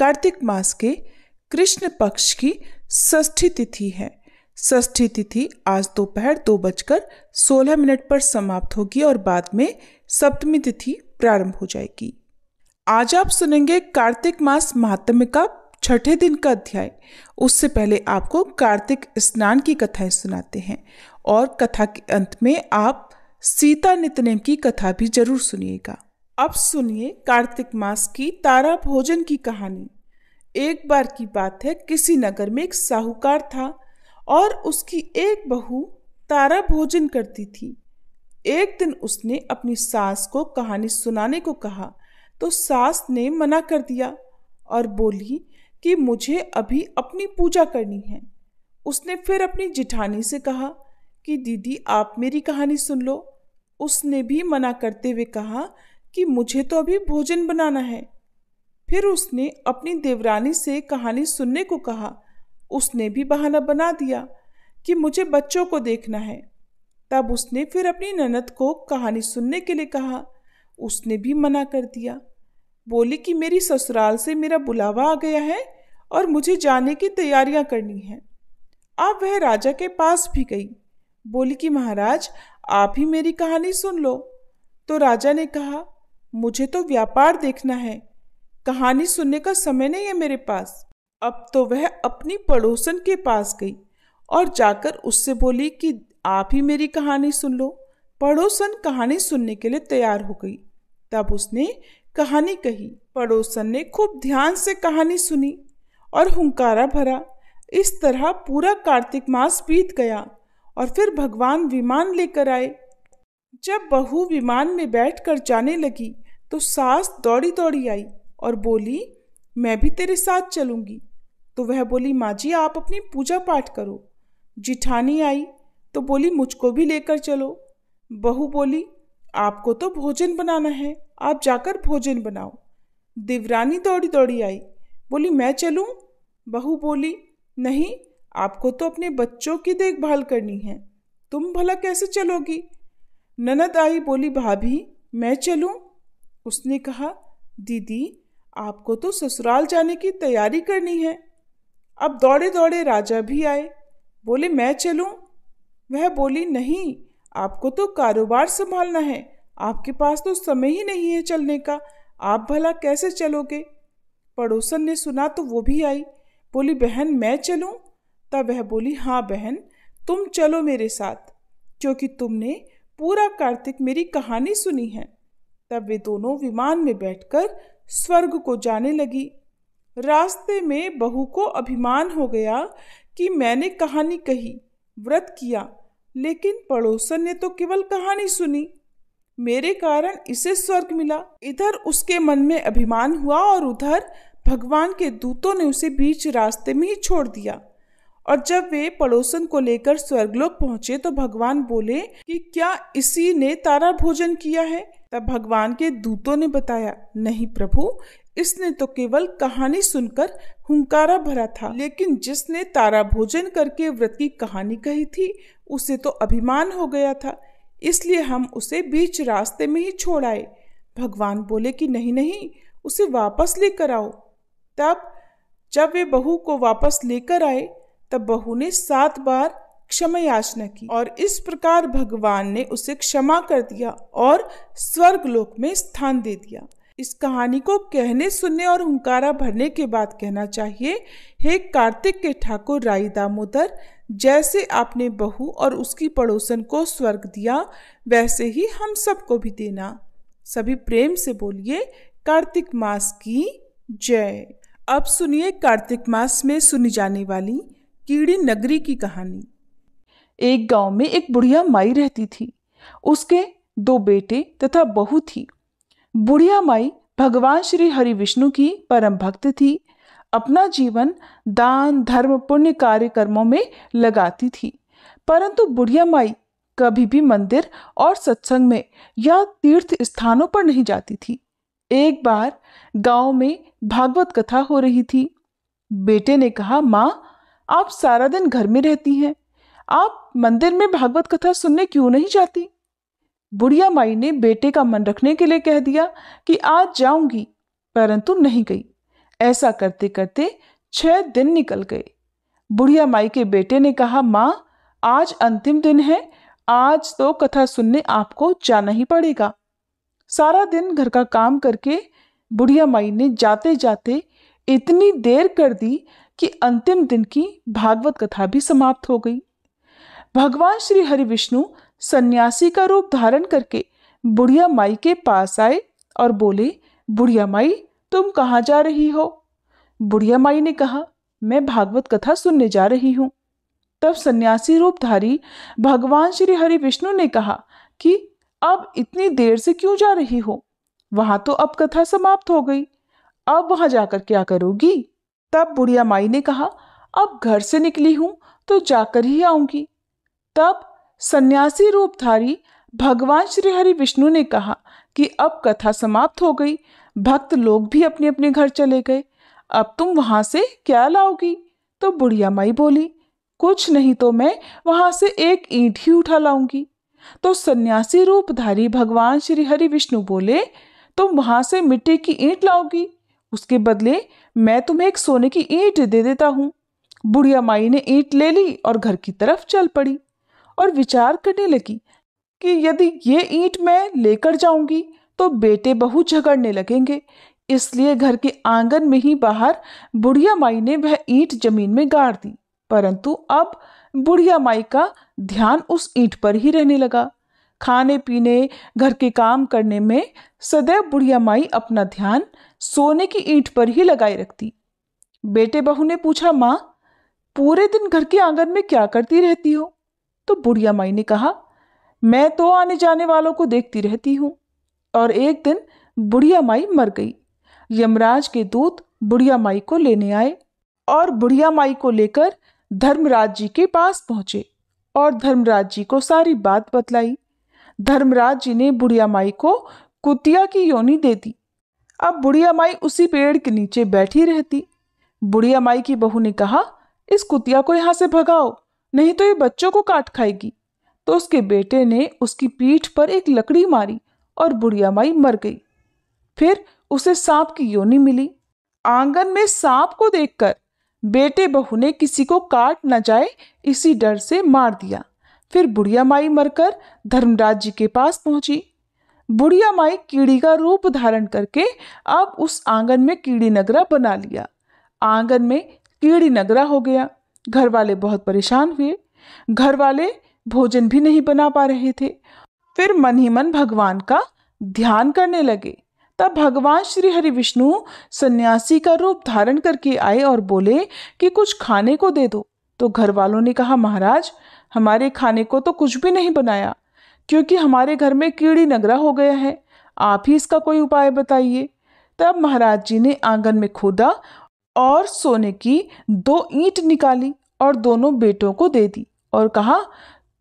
कार्तिक मास के कृष्ण पक्ष की षष्ठी तिथि है। षष्ठी तिथि आज दोपहर 2:16 पर समाप्त होगी और बाद में सप्तमी तिथि प्रारंभ हो जाएगी। आज आप सुनेंगे कार्तिक मास महात्म्य का छठे दिन का अध्याय। उससे पहले आपको कार्तिक स्नान की कथाएं सुनाते हैं और कथा के अंत में आप सीता नित्यनेम की कथा भी जरूर सुनिएगा। अब सुनिए कार्तिक मास की तारा भोजन की कहानी। एक बार की बात है, किसी नगर में एक साहूकार था और उसकी एक बहू तारा भोजन करती थी। एक दिन उसने अपनी सास को कहानी सुनाने को कहा तो सास ने मना कर दिया और बोली कि मुझे अभी अपनी पूजा करनी है। उसने फिर अपनी जिठानी से कहा कि दीदी आप मेरी कहानी सुन लो। उसने भी मना करते हुए कहा कि मुझे तो अभी भोजन बनाना है। फिर उसने अपनी देवरानी से कहानी सुनने को कहा। उसने भी बहाना बना दिया कि मुझे बच्चों को देखना है। तब उसने फिर अपनी ननद को कहानी सुनने के लिए कहा। उसने भी मना कर दिया। बोली कि मेरी ससुराल से मेरा बुलावा आ गया है और मुझे जाने की तैयारियां करनी है। अब वह राजा के पास भी गई। बोली कि महाराज आप ही मेरी कहानी सुन लो। तो राजा ने कहा मुझे तो व्यापार देखना है, कहानी सुनने का समय नहीं है मेरे पास। अब तो वह अपनी पड़ोसन के पास गई और जाकर उससे बोली कि आप ही मेरी कहानी सुन लो। पड़ोसन कहानी सुनने के लिए तैयार हो गई। तब उसने कहानी कही। पड़ोसन ने खूब ध्यान से कहानी सुनी और हुंकारा भरा। इस तरह पूरा कार्तिक मास बीत गया और फिर भगवान विमान लेकर आए। जब बहू विमान में बैठकर जाने लगी तो सास दौड़ी दौड़ी आई और बोली मैं भी तेरे साथ चलूंगी। तो वह बोली माँ जी आप अपनी पूजा पाठ करो। जिठानी आई तो बोली मुझको भी लेकर चलो। बहू बोली आपको तो भोजन बनाना है, आप जाकर भोजन बनाओ। देवरानी दौड़ी दौड़ी आई, बोली मैं चलूं। बहू बोली नहीं, आपको तो अपने बच्चों की देखभाल करनी है, तुम भला कैसे चलोगी। ननद आई, बोली भाभी मैं चलूं। उसने कहा दीदी आपको तो ससुराल जाने की तैयारी करनी है। अब दौड़े दौड़े राजा भी आए, बोले मैं चलूं। वह बोली नहीं, आपको तो कारोबार संभालना है, आपके पास तो समय ही नहीं है चलने का, आप भला कैसे चलोगे। पड़ोसन ने सुना तो वो भी आई, बोली बहन मैं चलूं। तब वह बोली हाँ बहन तुम चलो मेरे साथ, क्योंकि तुमने पूरा कार्तिक मेरी कहानी सुनी है। तब वे दोनों विमान में बैठकर स्वर्ग को जाने लगी। रास्ते में बहू को अभिमान हो गया कि मैंने कहानी कही, व्रत किया, लेकिन पड़ोसन ने तो केवल कहानी सुनी, मेरे कारण इसे स्वर्ग मिला। इधर उसके मन में अभिमान हुआ और उधर भगवान के दूतों ने उसे बीच रास्ते में ही छोड़ दिया। और जब वे पड़ोसन को लेकर स्वर्गलोक पहुंचे तो भगवान बोले कि क्या इसी ने तारा भोजन किया है। तब भगवान के दूतों ने बताया नहीं प्रभु, इसने तो केवल कहानी सुनकर हुंकारा भरा था, लेकिन जिसने तारा भोजन करके व्रत की कहानी कही थी उसे तो अभिमान हो गया था, इसलिए हम उसे बीच रास्ते में ही छोड़ आए। भगवान बोले कि नहीं नहीं, उसे वापस लेकर आओ। तब जब वे बहू को वापस लेकर आए तब बहू ने 7 बार क्षमा याचना की और इस प्रकार भगवान ने उसे क्षमा कर दिया और स्वर्गलोक में स्थान दे दिया। इस कहानी को कहने सुनने और हुंकारा भरने के बाद कहना चाहिए, हे कार्तिक के ठाकुर राई दामोदर, जैसे आपने बहू और उसकी पड़ोसन को स्वर्ग दिया वैसे ही हम सबको भी देना। सभी प्रेम से बोलिए कार्तिक मास की जय। अब सुनिए कार्तिक मास में सुनी जाने वाली कीड़ी नगरी की कहानी। एक गांव में एक बुढ़िया माई रहती थी। उसके 2 बेटे तथा बहू थी। बुढ़िया माई भगवान श्री हरि विष्णु की परम भक्त थी। अपना जीवन दान धर्म पुण्य कार्य कर्मों में लगाती थी, परंतु बुढ़िया माई कभी भी मंदिर और सत्संग में या तीर्थ स्थानों पर नहीं जाती थी। एक बार गांव में भागवत कथा हो रही थी। बेटे ने कहा माँ आप सारा दिन घर में रहती हैं, आप मंदिर में भागवत कथा सुनने क्यों नहीं जाती। बुढ़िया माई ने बेटे का मन रखने के लिए कह दिया कि आज जाऊंगी, परंतु नहीं गई। ऐसा करते करते 6 दिन निकल गए। बुढ़िया माई के बेटे ने कहा, माँ, आज अंतिम दिन है, आज तो कथा सुनने आपको जाना ही पड़ेगा। सारा दिन घर का काम करके बुढ़िया माई ने जाते जाते इतनी देर कर दी कि अंतिम दिन की भागवत कथा भी समाप्त हो गई। भगवान श्री हरि विष्णु सन्यासी का रूप धारण करके बुढ़िया माई के पास आए और बोले, बुढ़िया माई, तुम कहाँ जा रही हो? बुढ़िया माई ने कहा, मैं भागवत कथा सुनने जा रही हूँ। तब सन्यासी रूपधारी भगवान श्री हरि विष्णु ने कहा कि अब इतनी देर से क्यों जा रही हो? वहां तो अब कथा समाप्त हो गई, अब वहां जाकर क्या करोगी? तब बुढ़िया माई ने कहा, अब घर से निकली हूं तो जाकर ही आऊंगी। तब सन्यासी रूपधारी भगवान श्री हरि विष्णु ने कहा कि अब कथा समाप्त हो गई, भक्त लोग भी अपने अपने घर चले गए, अब तुम वहां से क्या लाओगी? तो बुढ़िया माई बोली, कुछ नहीं तो मैं वहां से एक ईंट ही उठा लाऊंगी। तो सन्यासी रूपधारी भगवान श्री हरि विष्णु बोले, तुम वहां से मिट्टी की ईंट लाओगी, उसके बदले मैं तुम्हें एक सोने की ईंट दे देता हूं। बुढ़िया माई ने ईंट ले ली और घर की तरफ चल पड़ी और विचार करने लगी कि यदि ये ईंट मैं लेकर जाऊंगी तो बेटे बहू झगड़ने लगेंगे, इसलिए घर के आंगन में ही बाहर बुढ़िया माई ने वह ईंट जमीन में गाड़ दी। परंतु अब बुढ़िया माई का ध्यान उस ईंट पर ही रहने लगा। खाने पीने, घर के काम करने में सदैव बुढ़िया माई अपना ध्यान सोने की ईंट पर ही लगाए रखती। बेटे बहू ने पूछा, माँ, पूरे दिन घर के आंगन में क्या करती रहती हो? तो बुढ़िया माई ने कहा, मैं तो आने जाने वालों को देखती रहती हूँ। और एक दिन बुढ़िया माई मर गई। यमराज के दूत बुढ़िया माई को लेने आए और बुढ़िया माई को लेकर धर्मराज जी के पास पहुंचे और धर्मराज जी को सारी बात बतलाई। धर्मराज जी ने बुढ़िया माई को कुतिया की योनि दे दी। अब बुढ़िया माई उसी पेड़ के नीचे बैठी रहती। बुढ़िया माई की बहू ने कहा, इस कुतिया को यहाँ से भगाओ, नहीं तो ये बच्चों को काट खाएगी। तो उसके बेटे ने उसकी पीठ पर एक लकड़ी मारी और बुढ़िया माई मर गई। फिर उसे सांप की योनि मिली। आंगन में सांप को देखकर बेटे बहू ने किसी को काट न जाए इसी डर से मार दिया। फिर बुढ़िया माई मरकर धर्मराज जी के पास पहुंची। बुढ़िया माई कीड़ी का रूप धारण करके अब उस आंगन में कीड़ी नगरा बना लिया। आंगन में कीड़ी नगरा हो गया। घर वाले बहुत परेशान हुए। घर वाले भोजन भी नहीं बना पा रहे थे। फिर मन ही मन भगवान का ध्यान करने लगे। तब भगवान श्री हरि विष्णु सन्यासी का रूप धारण करके आए और बोले कि कुछ खाने को दे दो। तो घर वालों ने कहा, महाराज, हमारे खाने को तो कुछ भी नहीं बनाया, क्योंकि हमारे घर में कीड़ी नगरा हो गया है, आप ही इसका कोई उपाय बताइए। तब महाराज जी ने आंगन में खोदा और सोने की 2 ईंट निकाली और दोनों बेटों को दे दी और कहा,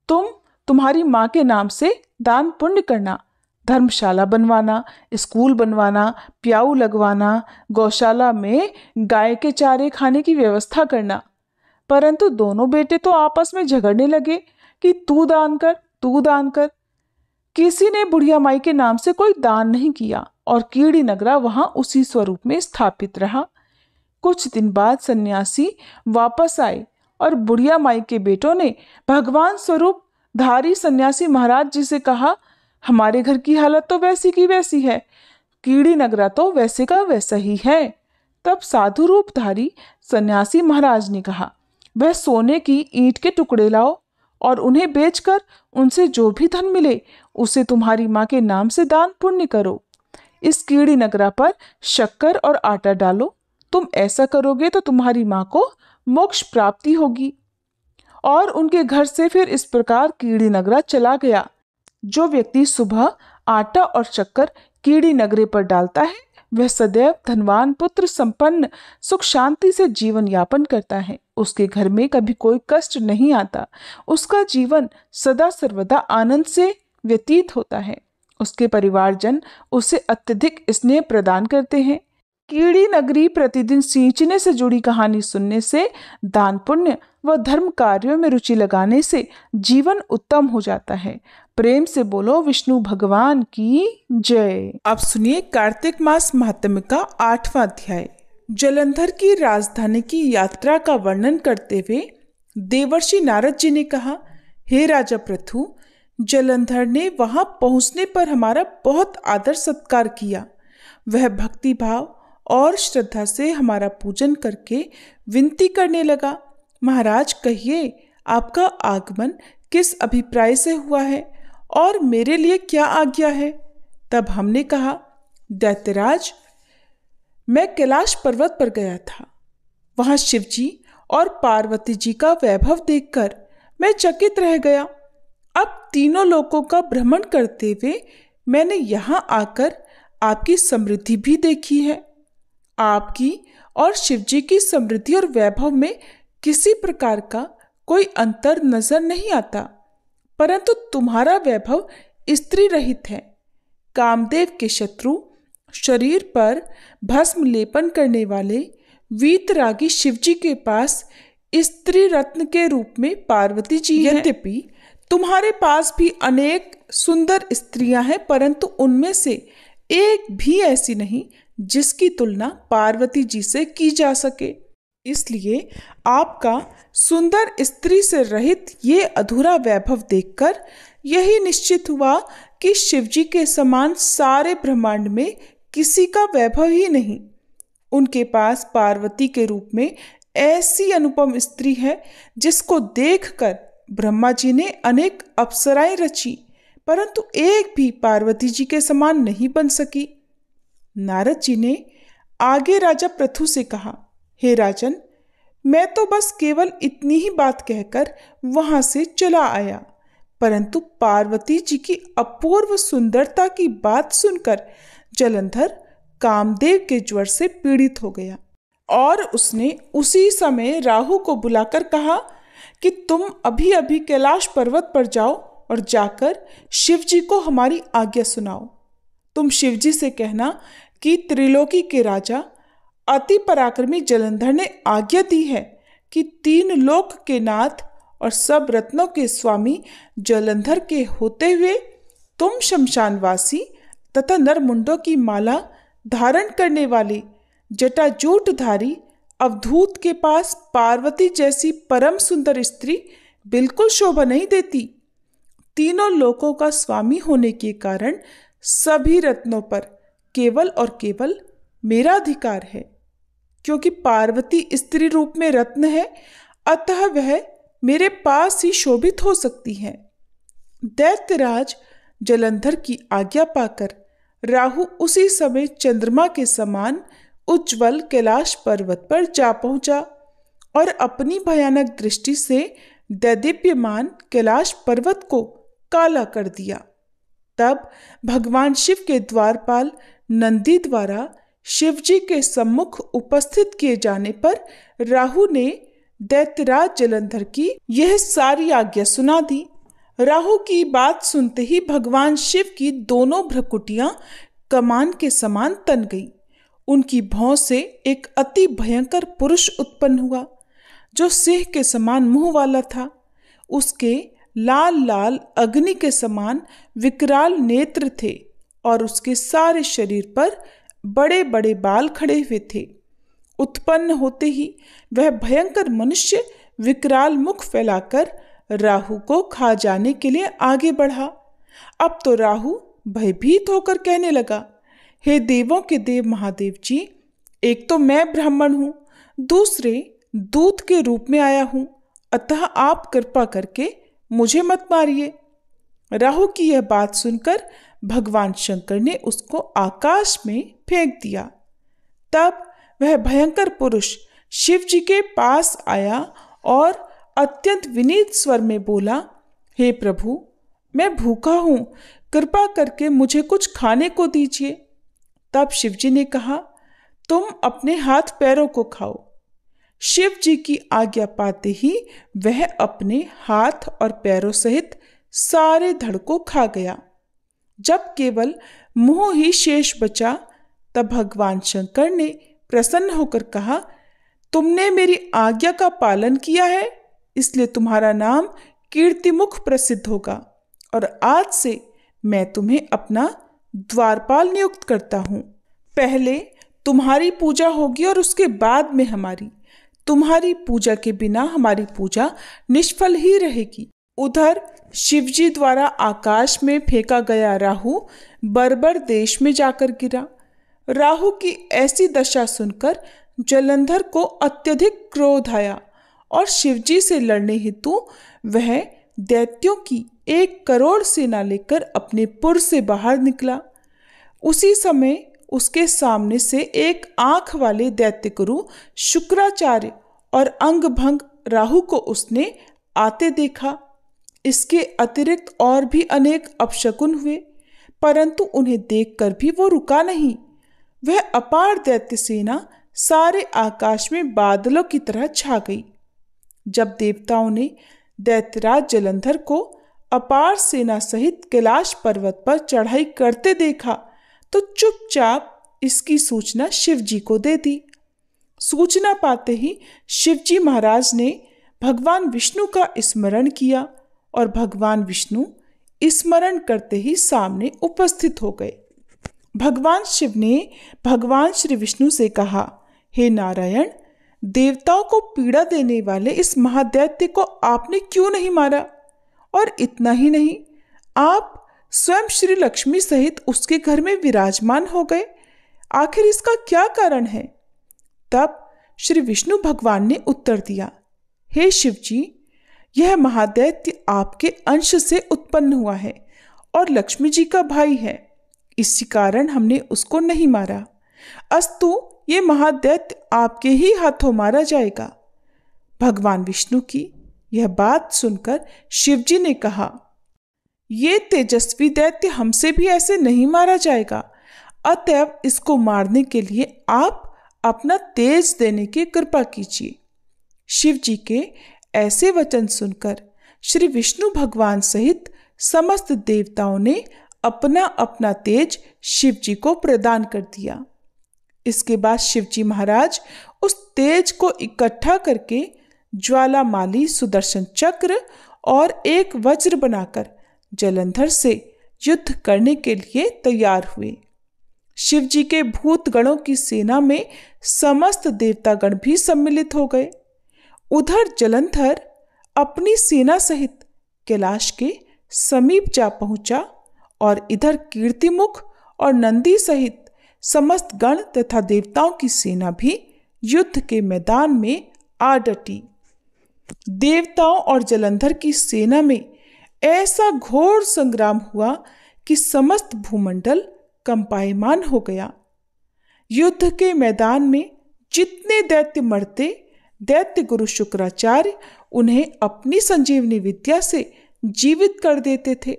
तुम्हारी माँ के नाम से दान पुण्य करना, धर्मशाला बनवाना, स्कूल बनवाना, प्याऊ लगवाना, गौशाला में गाय के चारे खाने की व्यवस्था करना। परंतु दोनों बेटे तो आपस में झगड़ने लगे कि तू दान कर, तू दान कर। किसी ने बुढ़िया माई के नाम से कोई दान नहीं किया और कीड़ी नगरा वहां उसी स्वरूप में स्थापित रहा। कुछ दिन बाद सन्यासी वापस आए और बुढ़िया माई के बेटों ने भगवान स्वरूप धारी सन्यासी महाराज जी से कहा, हमारे घर की हालत तो वैसी की वैसी है, कीड़ी नगरा तो वैसे का वैसा ही है। तब साधु रूपधारी सन्यासी महाराज ने कहा, वह सोने की ईंट के टुकड़े लाओ और उन्हें बेचकर उनसे जो भी धन मिले उसे तुम्हारी माँ के नाम से दान पुण्य करो। इस कीड़ी नगरा पर शक्कर और आटा डालो, तुम ऐसा करोगे तो तुम्हारी माँ को मोक्ष प्राप्ति होगी। और उनके घर से फिर इस प्रकार कीड़ी नगरा चला गया। जो व्यक्ति सुबह आटा और शक्कर कीड़ी नगरे पर डालता है वह सदैव धनवान, पुत्र संपन्न, सुख शांति से जीवन यापन करता है। उसके घर में कभी कोई कष्ट नहीं आता। उसका जीवन सदा सर्वदा आनंद से व्यतीत होता है। उसके परिवारजन उसे अत्यधिक स्नेह प्रदान करते हैं। कीड़ी नगरी प्रतिदिन सींचने से जुड़ी कहानी सुनने से, दान पुण्य व धर्म कार्यों में रुचि लगाने से जीवन उत्तम हो जाता है। प्रेम से बोलो विष्णु भगवान की जय। अब सुनिए कार्तिक मास महात्म्य का 8वां अध्याय। जलंधर की राजधानी की यात्रा का वर्णन करते हुए देवर्षि नारद जी ने कहा, हे राजा पृथु, जलंधर ने वहां पहुंचने पर हमारा बहुत आदर सत्कार किया। वह भक्ति भाव और श्रद्धा से हमारा पूजन करके विनती करने लगा, महाराज कहिए आपका आगमन किस अभिप्राय से हुआ है और मेरे लिए क्या आज्ञा है। तब हमने कहा, दैत्यराज, मैं कैलाश पर्वत पर गया था। वहां शिवजी और पार्वती जी का वैभव देखकर मैं चकित रह गया। अब तीनों लोकों का भ्रमण करते हुए मैंने यहाँ आकर आपकी समृद्धि भी देखी है। आपकी और शिवजी की समृद्धि और वैभव में किसी प्रकार का कोई अंतर नजर नहीं आता, परंतु तुम्हारा वैभव स्त्री रहित है। कामदेव के शत्रु, शरीर पर भस्म लेपन करने वाले वीतरागी शिवजी के पास स्त्री रत्न के रूप में पार्वती जी हैं। यद्यपि तुम्हारे पास भी अनेक सुंदर स्त्रियां हैं, परंतु उनमें से एक भी ऐसी नहीं जिसकी तुलना पार्वती जी से की जा सके। इसलिए आपका सुंदर स्त्री से रहित ये अधूरा वैभव देखकर यही निश्चित हुआ कि शिवजी के समान सारे ब्रह्मांड में किसी का वैभव ही नहीं। उनके पास पार्वती के रूप में ऐसी अनुपम स्त्री है जिसको देखकर ब्रह्मा जी ने अनेक अप्सराएं रची, परंतु एक भी पार्वती जी के समान नहीं बन सकी। नारद जी ने आगे राजा पृथु से कहा, हे राजन, मैं तो बस केवल इतनी ही बात कहकर वहां से चला आया, परंतु पार्वती जी की अपूर्व सुंदरता की बात सुनकर जलंधर कामदेव के ज्वर से पीड़ित हो गया और उसने उसी समय राहु को बुलाकर कहा कि तुम अभी अभी कैलाश पर्वत पर जाओ और जाकर शिवजी को हमारी आज्ञा सुनाओ। तुम शिवजी से कहना कि त्रिलोकी के राजा अति पराक्रमी जलंधर ने आज्ञा दी है कि 3 लोक के नाथ और सब रत्नों के स्वामी जलंधर के होते हुए तुम शमशानवासी तथा नरमुंडों की माला धारण करने वाले जटाजूटधारी अवधूत के पास पार्वती जैसी परम सुंदर स्त्री बिल्कुल शोभा नहीं देती। तीनों लोकों का स्वामी होने के कारण सभी रत्नों पर केवल और केवल मेरा अधिकार है। क्योंकि पार्वती स्त्री रूप में रत्न है, अतः वह मेरे पास ही शोभित हो सकती है। दैत्यराज जलंधर की आज्ञा पाकर राहु उसी समय चंद्रमा के समान उज्ज्वल कैलाश पर्वत पर जा पहुंचा और अपनी भयानक दृष्टि से दैदीप्यमान कैलाश पर्वत को काला कर दिया। तब भगवान शिव के द्वारपाल नंदी द्वारा शिवजी के सम्मुख उपस्थित किए जाने पर राहु ने दैत्यराज जलंधर की यह सारी आज्ञा सुना दी। राहु की बात सुनते ही भगवान शिव की दोनों भ्रकुटियां कमान के समान तन गई। उनकी भौं से एक अति भयंकर पुरुष उत्पन्न हुआ जो सिंह के समान मुंह वाला था। उसके लाल लाल अग्नि के समान विकराल नेत्र थे और उसके सारे शरीर पर बड़े बड़े बाल खड़े हुए थे। उत्पन्न होते ही वह भयंकर मनुष्य विकराल मुख फैलाकर राहु को खा जाने के लिए आगे बढ़ा। अब तो राहु भयभीत होकर कहने लगा, हे देवों के देव महादेव जी, एक तो मैं ब्राह्मण हूँ, दूसरे दूत के रूप में आया हूँ, अतः आप कृपा करके मुझे मत मारिए। राहु की यह बात सुनकर भगवान शंकर ने उसको आकाश में फेंक दिया। तब वह भयंकर पुरुष शिव जी के पास आया और अत्यंत विनीत स्वर में बोला, हे प्रभु, मैं भूखा हूँ, कृपा करके मुझे कुछ खाने को दीजिए। तब शिवजी ने कहा, तुम अपने हाथ पैरों को खाओ। शिव जी की आज्ञा पाते ही वह अपने हाथ और पैरों सहित सारे धड़ को खा गया। जब केवल मुंह ही शेष बचा, तब भगवान शंकर ने प्रसन्न होकर कहा, तुमने मेरी आज्ञा का पालन किया है, इसलिए तुम्हारा नाम कीर्तिमुख प्रसिद्ध होगा और आज से मैं तुम्हें अपना द्वारपाल नियुक्त करता हूँ। पहले तुम्हारी पूजा होगी और उसके बाद में हमारी। तुम्हारी पूजा के बिना हमारी पूजा निष्फल ही रहेगी। उधर शिवजी द्वारा आकाश में फेंका गया राहु बर्बर देश में जाकर गिरा। राहु की ऐसी दशा सुनकर जलंधर को अत्यधिक क्रोध आया और शिवजी से लड़ने हेतु वह दैत्यों की 1 करोड़ सेना लेकर अपने पुर से बाहर निकला। उसी समय उसके सामने से एक आंख वाले दैत्य गुरु शुक्राचार्य और अंग भंग राहु को उसने आते देखा। इसके अतिरिक्त और भी अनेक अपशकुन हुए, परंतु उन्हें देखकर भी वो रुका नहीं। वह अपार दैत्य सेना सारे आकाश में बादलों की तरह छा गई। जब देवताओं ने दैत्यराज जलंधर को अपार सेना सहित कैलाश पर्वत पर चढ़ाई करते देखा तो चुपचाप इसकी सूचना शिवजी को दे दी। सूचना पाते ही शिवजी महाराज ने भगवान विष्णु का स्मरण किया और भगवान विष्णु स्मरण करते ही सामने उपस्थित हो गए। भगवान शिव ने भगवान श्री विष्णु से कहा, हे नारायण, देवताओं को पीड़ा देने वाले इस महादैत्य को आपने क्यों नहीं मारा? और इतना ही नहीं, आप स्वयं श्री लक्ष्मी सहित उसके घर में विराजमान हो गए। आखिर इसका क्या कारण है? तब श्री विष्णु भगवान ने उत्तर दिया, हे शिवजी, यह महादैत्य आपके अंश से उत्पन्न हुआ है और लक्ष्मी जी का भाई है। इसी कारण हमने उसको नहीं मारा। अस्तु ये महादैत्य आपके ही हाथों मारा जाएगा। भगवान विष्णु की यह बात सुनकर शिवजी ने कहा, ये तेजस्वी दैत्य हमसे भी ऐसे नहीं मारा जाएगा, अतएव इसको मारने के लिए आप अपना तेज देने की कृपा कीजिए। शिवजी के ऐसे वचन सुनकर श्री विष्णु भगवान सहित समस्त देवताओं ने अपना अपना तेज शिवजी को प्रदान कर दिया। इसके बाद शिवजी महाराज उस तेज को इकट्ठा करके ज्वालामाली सुदर्शन चक्र और एक वज्र बनाकर जलंधर से युद्ध करने के लिए तैयार हुए। शिवजी के भूत गणों की सेना में समस्त देवतागण भी सम्मिलित हो गए। उधर जलंधर अपनी सेना सहित कैलाश के समीप जा पहुंचा और इधर कीर्तिमुख और नंदी सहित समस्त गण तथा देवताओं की सेना भी युद्ध के मैदान में आ डटी। देवताओं और जलंधर की सेना में ऐसा घोर संग्राम हुआ कि समस्त भूमंडल कंपायमान हो गया। युद्ध के मैदान में जितने दैत्य मरते, दैत्य गुरु शुक्राचार्य उन्हें अपनी संजीवनी विद्या से जीवित कर देते थे।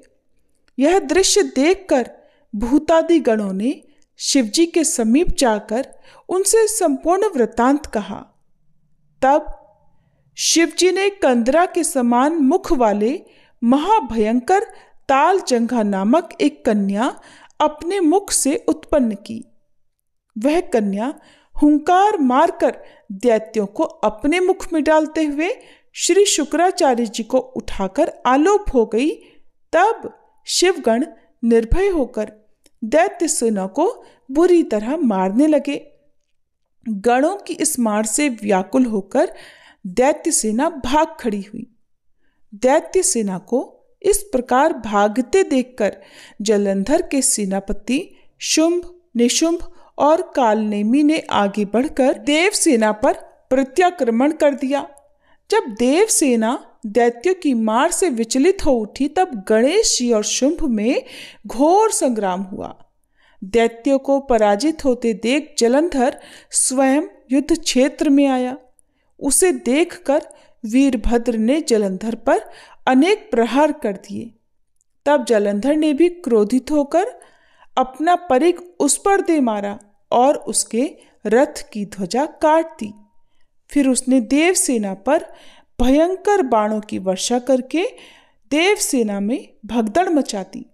यह दृश्य देखकर भूतादि गणों ने शिवजी के समीप जाकर उनसे संपूर्ण वृत्तांत कहा। तब शिवजी ने कंदरा के समान मुख वाले महाभयंकर तालजंघा नामक एक कन्या अपने मुख से उत्पन्न की। वह कन्या हुंकार मारकर दैत्यों को अपने मुख में डालते हुए श्री शुक्राचार्य जी को उठाकर आलोप हो गई। तब शिवगण निर्भय होकर दैत्य सेना को बुरी तरह मारने लगे। गणों की इस मार से व्याकुल होकर दैत्य सेना भाग खड़ी हुई। दैत्य सेना को इस प्रकार भागते देखकर जलंधर के सेनापति शुंभ, निशुंभ और कालनेमी ने आगे बढ़कर देव सेना पर प्रत्याक्रमण कर दिया। जब देव सेना दैत्यों की मार से विचलित हो उठी, तब गणेश जी और शुंभ में घोर संग्राम हुआ। दैत्यों को पराजित होते देख जलंधर स्वयं युद्ध क्षेत्र में आया। उसे देखकर वीरभद्र ने जलंधर पर अनेक प्रहार कर दिए। तब जलंधर ने भी क्रोधित होकर अपना परिघ उस पर दे मारा और उसके रथ की ध्वजा काट दी। फिर उसने देवसेना पर भयंकर बाणों की वर्षा करके देवसेना में भगदड़ मचा दी।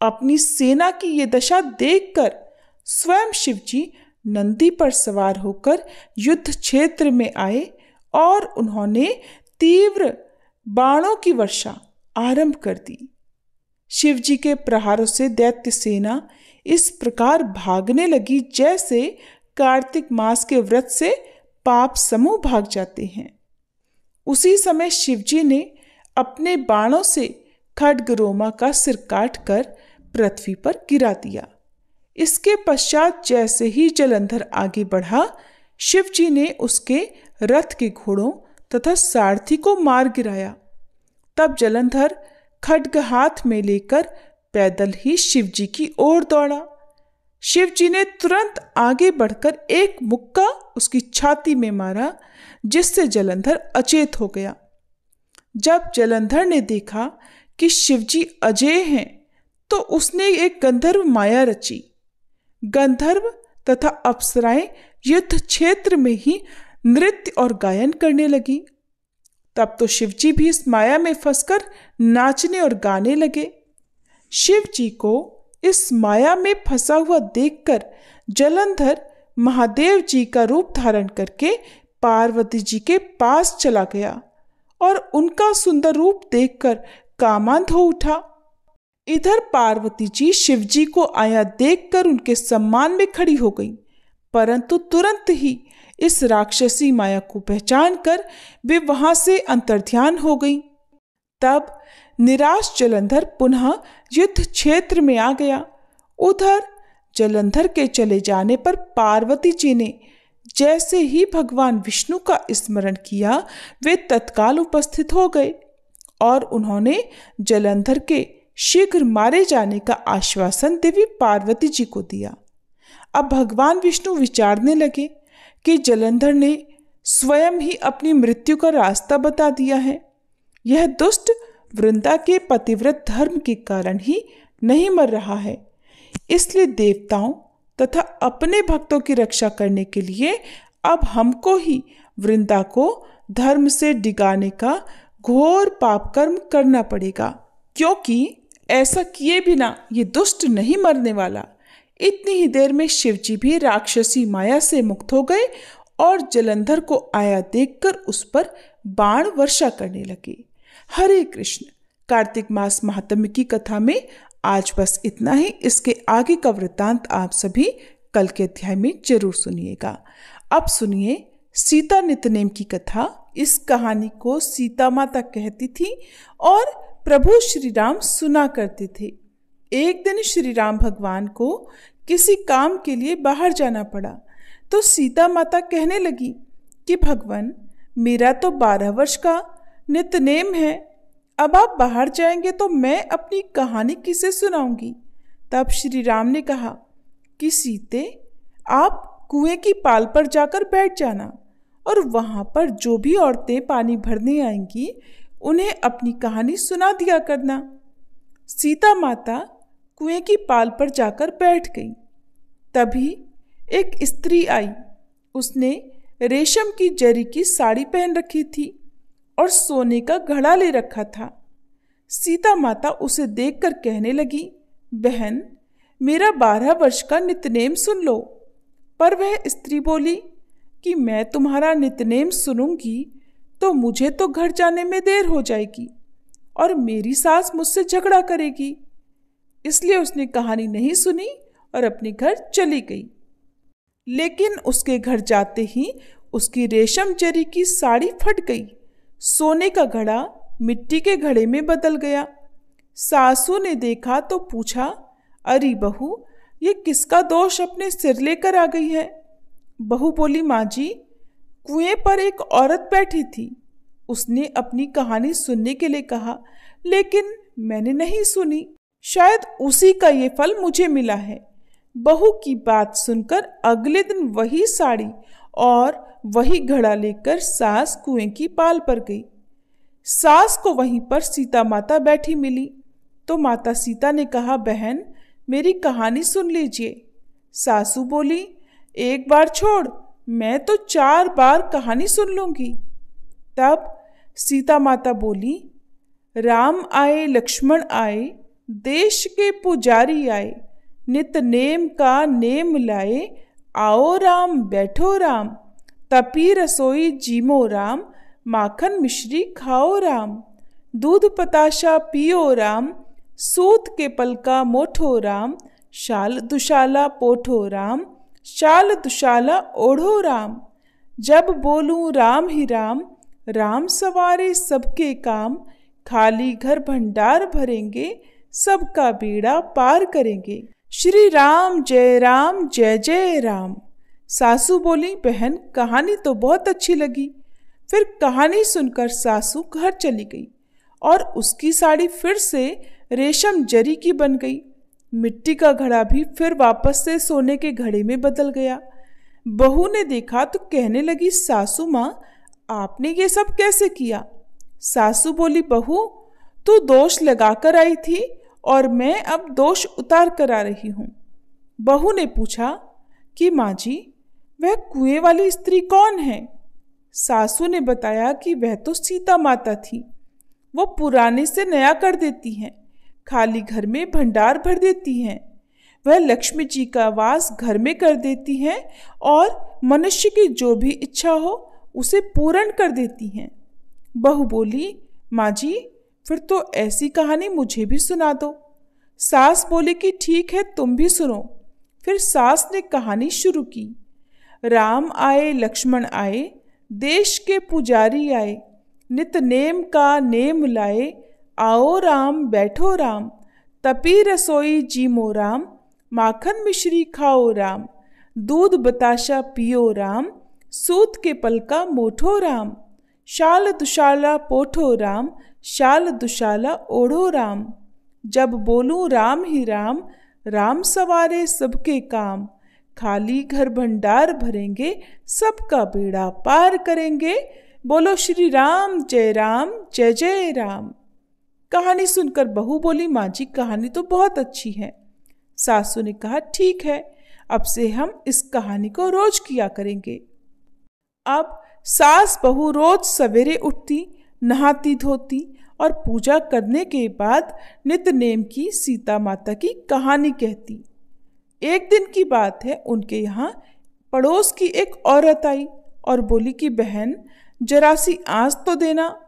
अपनी सेना की ये दशा देखकर स्वयं शिवजी नंदी पर सवार होकर युद्ध क्षेत्र में आए और उन्होंने तीव्र बाणों की वर्षा आरंभ कर दी। शिवजी के प्रहारों से दैत्य सेना इस प्रकार भागने लगी जैसे कार्तिक मास के व्रत से पाप समूह भाग जाते हैं। उसी समय शिवजी ने अपने बाणों से खड्ग रोमा का सिर काटकर पृथ्वी पर गिरा दिया। इसके पश्चात जैसे ही जलंधर आगे बढ़ा, शिवजी ने उसके रथ के घोड़ों तथा सारथी को मार गिराया। तब जलंधर खड्ग हाथ में लेकर पैदल ही शिवजी की ओर दौड़ा। शिवजी ने तुरंत आगे बढ़कर एक मुक्का उसकी छाती में मारा, जिससे जलंधर अचेत हो गया। जब जलंधर ने देखा कि शिवजी अजेय हैं, तो उसने एक गंधर्व माया रची। गंधर्व तथा अप्सराएं युद्ध क्षेत्र में ही नृत्य और गायन करने लगी। तब तो शिवजी भी इस माया में फंसकर नाचने और गाने लगे। शिवजी को इस माया में फंसा हुआ देखकर जलंधर महादेव जी का रूप धारण करके पार्वती जी के पास चला गया और उनका सुंदर रूप देखकर कामांध हो उठा। इधर पार्वती जी शिवजी को आया देखकर उनके सम्मान में खड़ी हो गई, परंतु तुरंत ही इस राक्षसी माया को पहचान कर वे वहां से अंतर्ध्यान हो गई। तब निराश जलंधर पुनः युद्ध क्षेत्र में आ गया। उधर जलंधर के चले जाने पर पार्वती जी ने जैसे ही भगवान विष्णु का स्मरण किया, वे तत्काल उपस्थित हो गए और उन्होंने जलंधर के शीघ्र मारे जाने का आश्वासन देवी पार्वती जी को दिया। अब भगवान विष्णु विचारने लगे कि जलंधर ने स्वयं ही अपनी मृत्यु का रास्ता बता दिया है। यह दुष्ट वृंदा के पतिव्रत धर्म के कारण ही नहीं मर रहा है, इसलिए देवताओं तथा अपने भक्तों की रक्षा करने के लिए अब हमको ही वृंदा को धर्म से डिगाने का घोर पाप कर्म करना पड़ेगा, क्योंकि ऐसा किए बिना ये दुष्ट नहीं मरने वाला। इतनी ही देर में शिवजी भी राक्षसी माया से मुक्त हो गए और जलंधर को आया देखकर उस पर बाण वर्षा करने लगे। हरे कृष्ण। कार्तिक मास महात्म्य की कथा में आज बस इतना ही। इसके आगे का वृत्तांत आप सभी कल के अध्याय में जरूर सुनिएगा। अब सुनिए सीता नितनेम की कथा। इस कहानी को सीता माता कहती थी और प्रभु श्री राम सुना करते थे। एक दिन श्री राम भगवान को किसी काम के लिए बाहर जाना पड़ा, तो सीता माता कहने लगी कि भगवान, मेरा तो 12 वर्ष का नितनेम है, अब आप बाहर जाएंगे तो मैं अपनी कहानी किसे सुनाऊंगी। तब श्री राम ने कहा कि सीते, आप कुएं की पाल पर जाकर बैठ जाना और वहां पर जो भी औरतें पानी भरने आएंगी उन्हें अपनी कहानी सुना दिया करना। सीता माता कुएं की पाल पर जाकर बैठ गई। तभी एक स्त्री आई। उसने रेशम की जरी की साड़ी पहन रखी थी और सोने का घड़ा ले रखा था। सीता माता उसे देखकर कहने लगी, बहन, मेरा 12 वर्ष का नितनेम सुन लो। पर वह स्त्री बोली कि मैं तुम्हारा नितनेम सुनूंगी तो मुझे तो घर जाने में देर हो जाएगी और मेरी सास मुझसे झगड़ा करेगी। इसलिए उसने कहानी नहीं सुनी और अपने घर चली गई। लेकिन उसके घर जाते ही उसकी रेशम जरी की साड़ी फट गई। सोने का घड़ा मिट्टी के घड़े में बदल गया। सासू ने देखा तो पूछा, अरे बहू, ये किसका दोष अपने सिर लेकर आ गई है। बहू बोली, माँ जी, कुएं पर एक औरत बैठी थी। उसने अपनी कहानी सुनने के लिए कहा, लेकिन मैंने नहीं सुनी। शायद उसी का ये फल मुझे मिला है। बहू की बात सुनकर अगले दिन वही साड़ी और वही घड़ा लेकर सास कुएं की पाल पर गई। सास को वहीं पर सीता माता बैठी मिली तो माता सीता ने कहा, बहन, मेरी कहानी सुन लीजिए। सासू बोली, एक बार छोड़, मैं तो 4 बार कहानी सुन लूंगी। तब सीता माता बोली, राम आए लक्ष्मण आए, देश के पुजारी आए, नित नेम का नेम लाए, आओ राम बैठो राम, तपी रसोई जीमो राम, माखन मिश्री खाओ राम, दूध पताशा पियो राम, सूत के पलका मोठो राम, शाल दुशाला पोठो राम, शाल दुशाला ओढ़ो राम। जब बोलूं राम ही राम, राम सवारे सबके काम। खाली घर भंडार भरेंगे, सबका बेड़ा पार करेंगे। श्री राम जय जय राम। सासू बोली, बहन कहानी तो बहुत अच्छी लगी। फिर कहानी सुनकर सासू घर चली गई और उसकी साड़ी फिर से रेशम जरी की बन गई। मिट्टी का घड़ा भी फिर वापस से सोने के घड़े में बदल गया। बहू ने देखा तो कहने लगी, सासू माँ आपने ये सब कैसे किया? सासू बोली, बहू तू दोष लगा कर आई थी और मैं अब दोष उतार कर आ रही हूँ। बहू ने पूछा कि माँ जी वह कुएं वाली स्त्री कौन है? सासू ने बताया कि वह तो सीता माता थी। वो पुराने से नया कर देती हैं, खाली घर में भंडार भर देती हैं। वह लक्ष्मी जी का वास घर में कर देती हैं और मनुष्य की जो भी इच्छा हो उसे पूर्ण कर देती हैं। बहू बोली, माँ जी फिर तो ऐसी कहानी मुझे भी सुना दो। सास बोली कि ठीक है तुम भी सुनो। फिर सास ने कहानी शुरू की। राम आए लक्ष्मण आए, देश के पुजारी आए। नित नेम का नेम लाए, आओ राम बैठो राम। तपी रसोई जीमो राम, माखन मिश्री खाओ राम। दूध बताशा पियो राम, सूत के पल का मोठो राम। शाल दुशाला पोठो राम, शाल दुशाला ओढ़ो राम। जब बोलूं राम ही राम, राम सवारे सबके काम। खाली घर भंडार भरेंगे, सबका बेड़ा पार करेंगे। बोलो श्री राम जय जय राम। कहानी सुनकर बहू बोली, माँ जी कहानी तो बहुत अच्छी है। सासू ने कहा, ठीक है अब से हम इस कहानी को रोज किया करेंगे। अब सास बहू रोज सवेरे उठती, नहाती धोती और पूजा करने के बाद नित्य-नेम की सीता माता की कहानी कहती। एक दिन की बात है, उनके यहाँ पड़ोस की एक औरत आई और बोली कि बहन जरा सी आँच तो देना।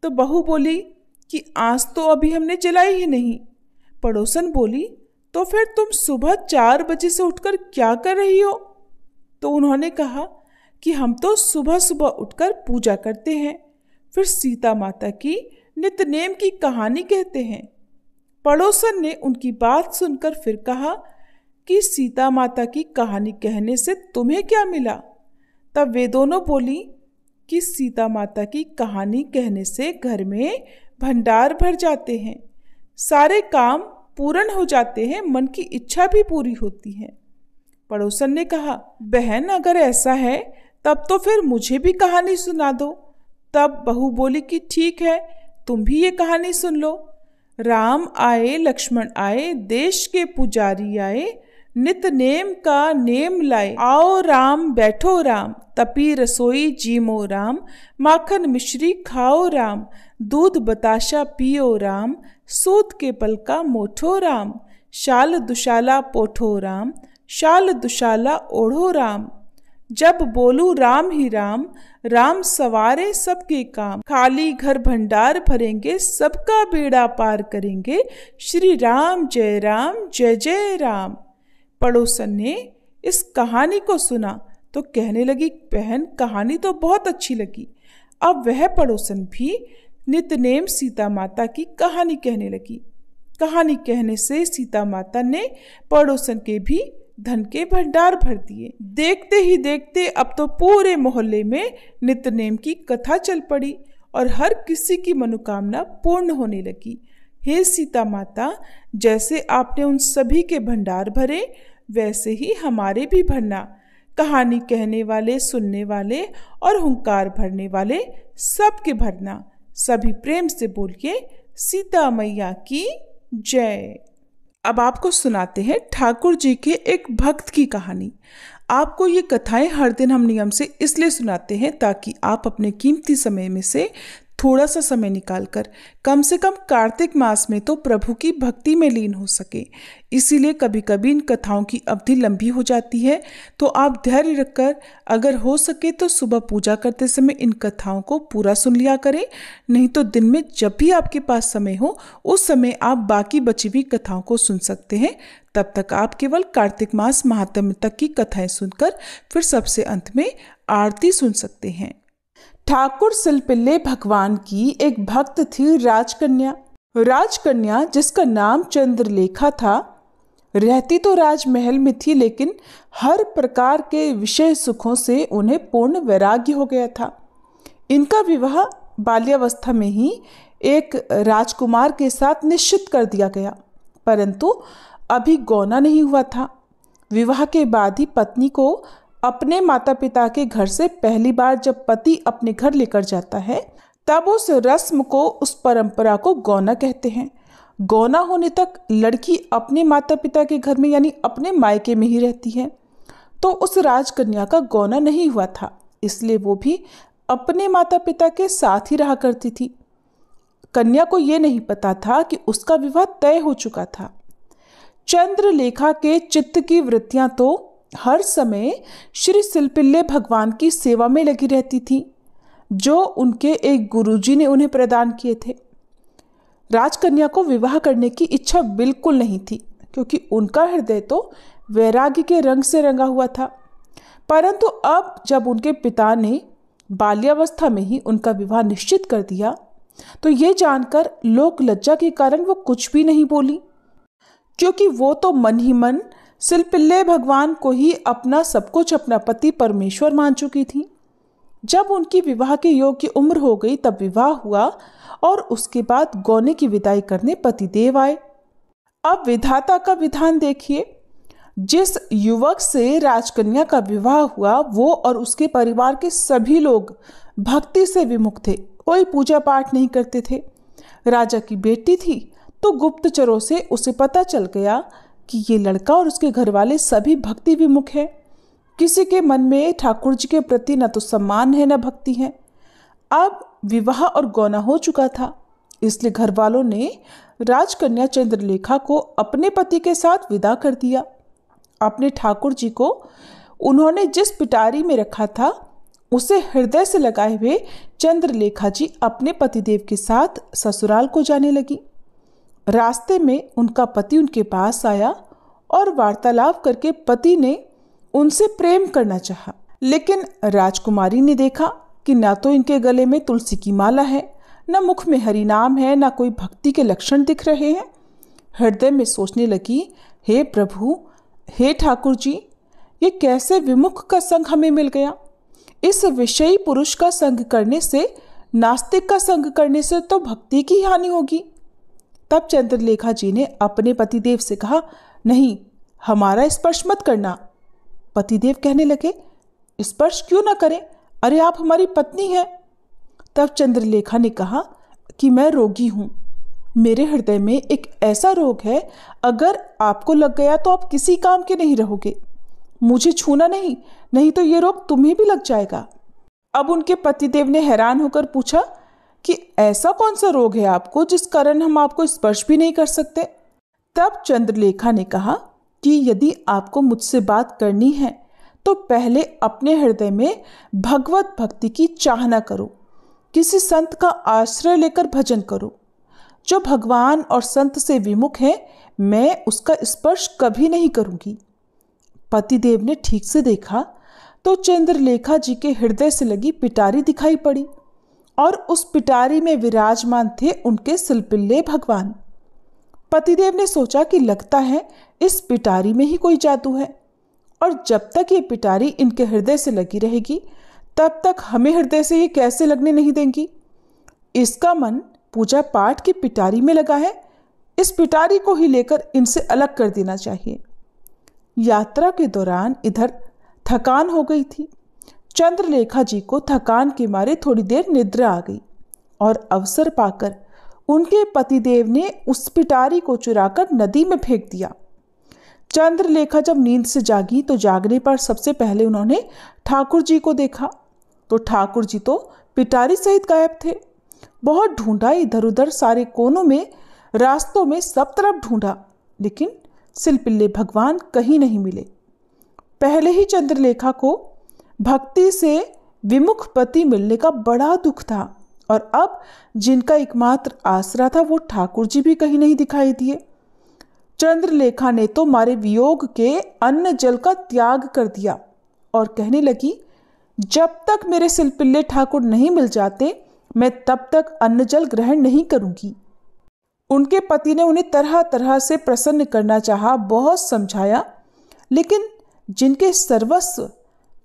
तो बहू बोली कि आँच तो अभी हमने जलाई ही नहीं। पड़ोसन बोली, तो फिर तुम सुबह 4 बजे से उठकर क्या कर रही हो? तो उन्होंने कहा कि हम तो सुबह सुबह उठकर पूजा करते हैं, फिर सीता माता की नित्य नेम की कहानी कहते हैं। पड़ोसन ने उनकी बात सुनकर फिर कहा कि सीता माता की कहानी कहने से तुम्हें क्या मिला? तब वे दोनों बोली कि सीता माता की कहानी कहने से घर में भंडार भर जाते हैं, सारे काम पूर्ण हो जाते हैं, मन की इच्छा भी पूरी होती है। पड़ोसन ने कहा, बहन अगर ऐसा है तब तो फिर मुझे भी कहानी सुना दो। तब बहू बोली कि ठीक है तुम भी ये कहानी सुन लो। राम आए लक्ष्मण आए, देश के पुजारी आए, नित नेम का नेम लाए। आओ राम बैठो राम, तपी रसोई जीमो राम, माखन मिश्री खाओ राम, दूध बताशा पियो राम, सूत के पल का मोठो राम, शाल दुशाला पोठो राम, शाल दुशाला ओढ़ो राम। जब बोलूं राम ही राम, राम सवारे सबके काम, खाली घर भंडार भरेंगे, सबका बेड़ा पार करेंगे, श्री राम जय जय राम। पड़ोसन ने इस कहानी को सुना तो कहने लगी, बहन कहानी तो बहुत अच्छी लगी। अब वह पड़ोसन भी नित्य-नेम सीता माता की कहानी कहने लगी। कहानी कहने से सीता माता ने पड़ोसन के भी धन के भंडार भर दिए। देखते ही देखते अब तो पूरे मोहल्ले में नित्य-नेम की कथा चल पड़ी और हर किसी की मनोकामना पूर्ण होने लगी। हे सीता माता, जैसे आपने उन सभी के भंडार भरे वैसे ही हमारे भी भरना। कहानी कहने वाले, सुनने वाले और हुंकार भरने वाले सबके भरना। सभी प्रेम से बोलिए सीता मैया की जय। अब आपको सुनाते हैं ठाकुर जी के एक भक्त की कहानी। आपको ये कथाएं हर दिन हम नियम से इसलिए सुनाते हैं ताकि आप अपने कीमती समय में से थोड़ा सा समय निकालकर कम से कम कार्तिक मास में तो प्रभु की भक्ति में लीन हो सके। इसीलिए कभी कभी इन कथाओं की अवधि लंबी हो जाती है, तो आप धैर्य रखकर अगर हो सके तो सुबह पूजा करते समय इन कथाओं को पूरा सुन लिया करें। नहीं तो दिन में जब भी आपके पास समय हो उस समय आप बाकी बची हुई कथाओं को सुन सकते हैं। तब तक आप केवल कार्तिक मास महात्म्य तक की कथाएं सुनकर फिर सबसे अंत में आरती सुन सकते हैं। ठाकुर सिलपिल्ले भगवान की एक भक्त थी राजकन्या। राजकन्या जिसका नाम चंद्रलेखा था, रहती तो राजमहल में थी, लेकिन हर प्रकार के विषय सुखों से उन्हें पूर्ण वैराग्य हो गया था। इनका विवाह बाल्यावस्था में ही एक राजकुमार के साथ निश्चित कर दिया गया, परंतु अभी गौना नहीं हुआ था। विवाह के बाद ही पत्नी को अपने माता पिता के घर से पहली बार जब पति अपने घर लेकर जाता है, तब उस रस्म को, उस परंपरा को गौना कहते हैं। गौना होने तक लड़की अपने माता पिता के घर में यानी अपने मायके में ही रहती है। तो उस राजकन्या का गौना नहीं हुआ था, इसलिए वो भी अपने माता पिता के साथ ही रहा करती थी। कन्या को ये नहीं पता था कि उसका विवाह तय हो चुका था। चंद्रलेखा के चित्त की वृत्तियां तो हर समय श्री सिलपिल्ले भगवान की सेवा में लगी रहती थी, जो उनके एक गुरुजी ने उन्हें प्रदान किए थे। राजकन्या को विवाह करने की इच्छा बिल्कुल नहीं थी, क्योंकि उनका हृदय तो वैराग्य के रंग से रंगा हुआ था। परंतु अब जब उनके पिता ने बाल्यावस्था में ही उनका विवाह निश्चित कर दिया, तो ये जानकर लोक लज्जा के कारण वो कुछ भी नहीं बोली, क्योंकि वो तो मन ही मन सिलपिल्ले भगवान को ही अपना सब कुछ, अपना पति परमेश्वर मान चुकी थी। जब उनकी विवाह के योग्य उम्र हो गई तब विवाह हुआ और उसके बाद गौने की विदाई करने पतिदेव आए। अब विधाता का विधान देखिए, जिस युवक से राजकन्या का विवाह हुआ वो और उसके परिवार के सभी लोग भक्ति से विमुख थे, कोई पूजा पाठ नहीं करते थे। राजा की बेटी थी तो गुप्तचरों से उसे पता चल गया कि ये लड़का और उसके घर वाले सभी भक्ति विमुख हैं। किसी के मन में ठाकुर जी के प्रति न तो सम्मान है न भक्ति है। अब विवाह और गौना हो चुका था, इसलिए घर वालों ने राजकन्या चंद्रलेखा को अपने पति के साथ विदा कर दिया। अपने ठाकुर जी को उन्होंने जिस पिटारी में रखा था उसे हृदय से लगाए हुए चंद्रलेखा जी अपने पतिदेव के साथ ससुराल को जाने लगी। रास्ते में उनका पति उनके पास आया और वार्तालाप करके पति ने उनसे प्रेम करना चाहा, लेकिन राजकुमारी ने देखा कि ना तो इनके गले में तुलसी की माला है, न मुख में हरि नाम है, न कोई भक्ति के लक्षण दिख रहे हैं। हृदय में सोचने लगी, हे प्रभु, हे ठाकुर जी, ये कैसे विमुख का संग हमें मिल गया। इस विषयी पुरुष का संग करने से, नास्तिक का संग करने से तो भक्ति की हानि होगी। तब चंद्रलेखा जी ने अपने पतिदेव से कहा, नहीं, हमारा स्पर्श मत करना। पतिदेव कहने लगे, स्पर्श क्यों ना करें, अरे आप हमारी पत्नी हैं। तब चंद्रलेखा ने कहा कि मैं रोगी हूँ, मेरे हृदय में एक ऐसा रोग है, अगर आपको लग गया तो आप किसी काम के नहीं रहोगे। मुझे छूना नहीं, नहीं तो ये रोग तुम्हें भी लग जाएगा। अब उनके पतिदेव ने हैरान होकर पूछा कि ऐसा कौन सा रोग है आपको जिस कारण हम आपको स्पर्श भी नहीं कर सकते। तब चंद्रलेखा ने कहा कि यदि आपको मुझसे बात करनी है तो पहले अपने हृदय में भगवत भक्ति की चाहना करो, किसी संत का आश्रय लेकर भजन करो। जो भगवान और संत से विमुख है, मैं उसका स्पर्श कभी नहीं करूंगी। पतिदेव ने ठीक से देखा तो चंद्रलेखा जी के हृदय से लगी पिटारी दिखाई पड़ी और उस पिटारी में विराजमान थे उनके सिलपिल्ले भगवान। पतिदेव ने सोचा कि लगता है इस पिटारी में ही कोई जादू है, और जब तक ये पिटारी इनके हृदय से लगी रहेगी तब तक हमें हृदय से ये कैसे लगने नहीं देंगी। इसका मन पूजा पाठ की पिटारी में लगा है, इस पिटारी को ही लेकर इनसे अलग कर देना चाहिए। यात्रा के दौरान इधर थकान हो गई थी। चंद्रलेखा जी को थकान के मारे थोड़ी देर निद्रा आ गई और अवसर पाकर उनके पतिदेव ने उस पिटारी को चुराकर नदी में फेंक दिया। चंद्रलेखा जब नींद से जागी तो जागने पर सबसे पहले उन्होंने ठाकुर जी को देखा तो ठाकुर जी तो पिटारी सहित गायब थे। बहुत ढूंढा, इधर उधर सारे कोनों में, रास्तों में, सब तरफ ढूंढा, लेकिन सिलपिल्ले भगवान कहीं नहीं मिले। पहले ही चंद्रलेखा को भक्ति से विमुख पति मिलने का बड़ा दुख था और अब जिनका एकमात्र आसरा था वो ठाकुर जी भी कहीं नहीं दिखाई दिए। चंद्रलेखा ने तो मारे वियोग के अन्न जल का त्याग कर दिया और कहने लगी, जब तक मेरे सिलपिल्ले ठाकुर नहीं मिल जाते मैं तब तक अन्न जल ग्रहण नहीं करूंगी। उनके पति ने उन्हें तरह तरह से प्रसन्न करना चाहा, बहुत समझाया, लेकिन जिनके सर्वस्व,